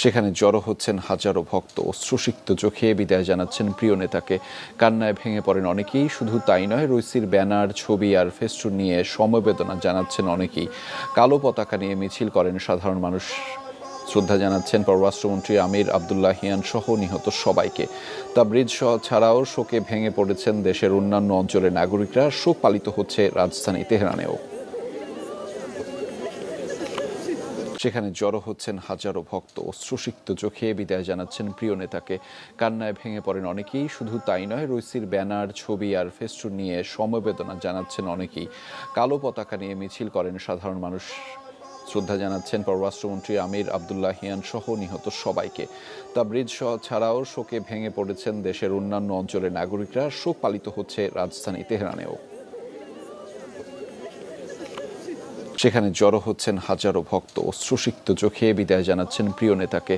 সেখানে জড়ো হচ্ছেন হাজারো ভক্ত, অশ্রুসিক্ত চোখে বিদায় জানাচ্ছেন প্রিয় নেতাকে। কান্নায় ভেঙে পড়েন অনেকেই। শুধু তাই নয়, রইসির ব্যানার, ছবি আর ফেস্টুন নিয়ে সমবেদনা জানাচ্ছেন অনেকেই। কালো পতাকা নিয়ে মিছিল করেন সাধারণ মানুষ। শ্রদ্ধা জানাচ্ছেন পররাষ্ট্রমন্ত্রী আমির আবদুল্লাহিয়ান সহ নিহত সবাইকে। তাবরিজ ছাড়াও শোকে ভেঙে পড়েছেন দেশের অন্যান্য অঞ্চলের নাগরিকরা। শোক পালিত হচ্ছে রাজধানী তেহরানেও। সেখানে জড়ো হচ্ছেন হাজারো ভক্ত, অশ্রুসিক্ত চোখে বিদায় জানাচ্ছেন প্রিয় নেতাকে। কান্নায় ভেঙে পড়েন অনেকেই। শুধু তাই নয়, রইসির ব্যানার, ছবি আর ফেস্টুন নিয়ে সমবেদনা জানাচ্ছেন অনেকেই। কালো পতাকা নিয়ে মিছিল করেন সাধারণ মানুষ। শ্রদ্ধা জানাচ্ছেন পররাষ্ট্রমন্ত্রী আমির আবদুল্লাহিয়ান সহ নিহত সবাইকে। তাবরিজ ছাড়াও শোকে ভেঙে পড়েছেন দেশের অন্যান্য অঞ্চলের নাগরিকরা। শোক পালিত হচ্ছে রাজধানী তেহরানেও। সেখানে জড়ো হচ্ছেন হাজারো ভক্ত, অশ্রুসিক্ত চোখে বিদায় জানাচ্ছেন প্রিয় নেতাকে।